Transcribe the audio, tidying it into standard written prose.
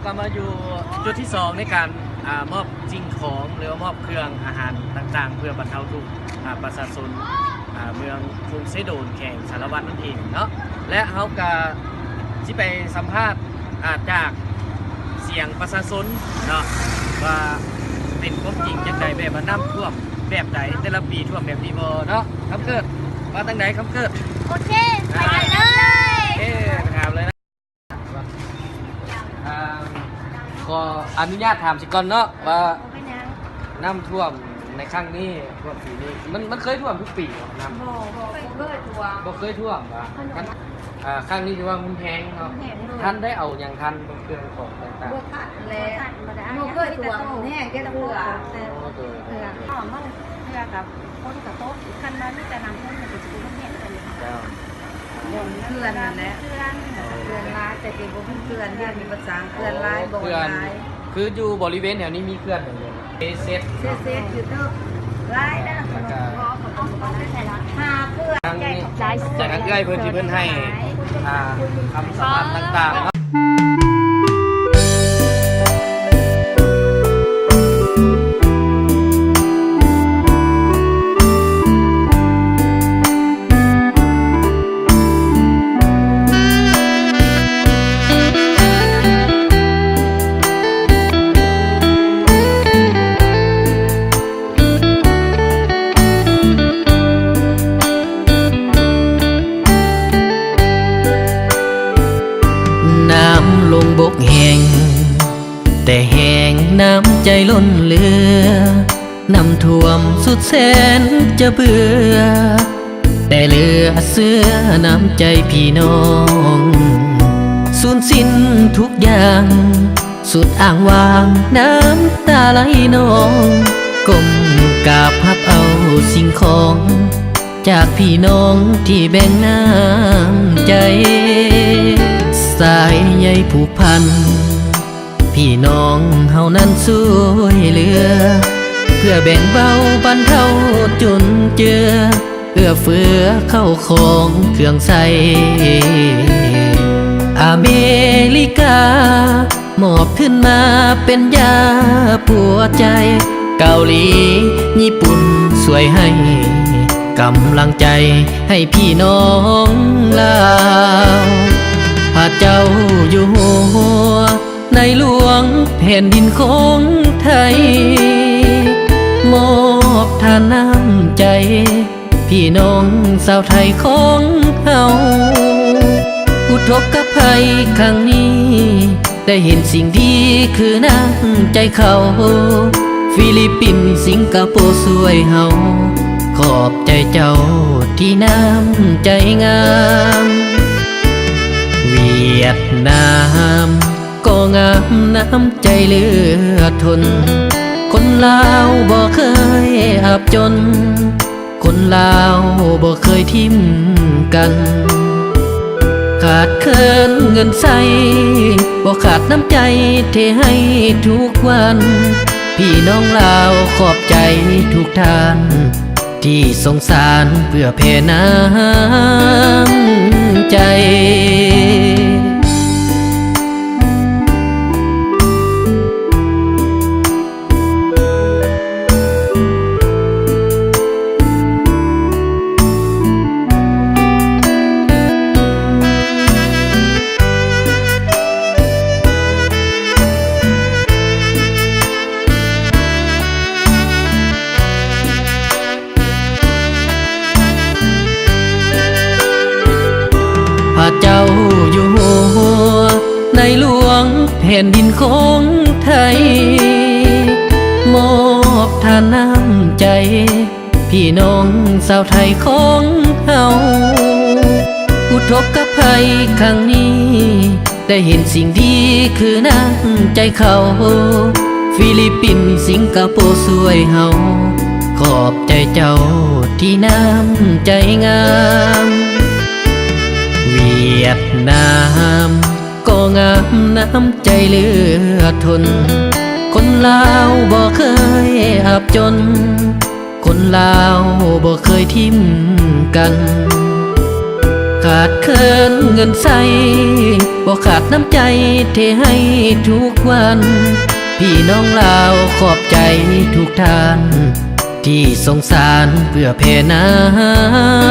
ก็มาอยู่จุดที่2ในการมอบสิ่งของหรือว่ามอบเครื่องอาหารต่างๆเพื่อบรรเทาทุกข์ประชาชนเมืองกรุงเซโดนแข่งสารวัตรนั่นเองเนาะและเขาก็ที่ไปสัมภาษณ์จากเสียงประชาชนเนาะว่าเป็นความจริงจังใดแบบว่าน้ำท่วมแบบใดแต่ละปีท่วมแบบนี้บ่เนาะคำเกิดว่าตั้งไหนคำเกิดโอเคไปเลยถามเลยนะขออนุญาตถามสิก่อนเนาะว่าน้ำท่วมในครั้งนี้ท่วมปีนี้มันเคยท่วมทุกปีเหรอน้ำบ่เคยท่วมอ่ะครั้งนี้ถือว่ามันแพงเนาะท่านได้เอาอย่างท่านเครื่องของต่างๆบ่ทันแล้วบ่เคยท่วมแห้งแค่ตะกั่วกับคนกับโต๊ะคันนั้นมีแต่น้ำท่วมมันจะเป็นแห้งกันเขื่อนนั่นแหละเขื่อนลายแต่เด็กบ่มีเขื่อนเนี่ยมีภาษาเขื่อนลายบ่ลายคืออยู่บริเวณแถวนี้มีเขื่อนอย่างเดียวเซตคือเด้อลายนะขนมหาเขื่อนจากนั้นก็ให้เพื่อนให้คำสอนต่างๆลงบกแห้งแต่แห้งน้ำใจล้นเหลือน้ำท่วมสุดแสนจะเบื่อแต่เหลือเสื้อน้ำใจพี่น้องสูญสิ้นทุกอย่างสุดอ้างว้างน้ำตาไหลนองก้มกราบพับเอาสิ่งของจากพี่น้องที่แบ่งน้ำใจสายใยผูกพันพี่น้องเฮานั้นช่วยเหลือเพื่อแบ่งเบาบรรเทาจนเจือเอื้อเฟื้อเข้าของเครื่องใช้อเมริกามอบขึ้นมาเป็นยาปวดใจเกาหลีญี่ปุ่นช่วยให้กำลังใจให้พี่น้องลาวพระเจ้าอยู่หัวในหลวงแผ่นดินของไทยมอบทานน้ำใจพี่น้องชาวไทยของเฮาอุทกภัยครั้งนี้ได้เห็นสิ่งดีคือน้ำใจเขาฟิลิปปินส์สิงคโปร์ช่วยเฮาขอบใจเจ้าที่น้ำใจงามเวียดนามก็งามน้ำใจเหลือทนคนลาวบ่เคยอับจนคนลาวบ่เคยทิ้มกันขาดเคินเงินใส่บ่ขาดน้ำใจเทให้ทุกวันพี่น้องลาวขอบใจทุกท่านที่สงสารเพื่อแผ่น้ำใจพระเจ้าอยู่หัวในหลวงแผ่นดินของไทยมอบทานน้ำใจพี่น้องชาวไทยของเฮาอุทกภัยครั้งนี้ได้เห็นสิ่งดีคือน้ำใจเขาฟิลิปปินส์สิงคโปร์ช่วยเฮาขอบใจเจ้าที่น้ำใจงามเวียดนามก็งามน้ำใจเหลือทนคนลาวบ่เคยอับจนคนลาวบ่เคยทิ้มกันข ขาดเคินเงินใส่บ่ขาดน้ำใจเทให้ทุกวัน พี่น้องลาวขอบใจทุกท่านที่สงสารเพื่อเพน้ำ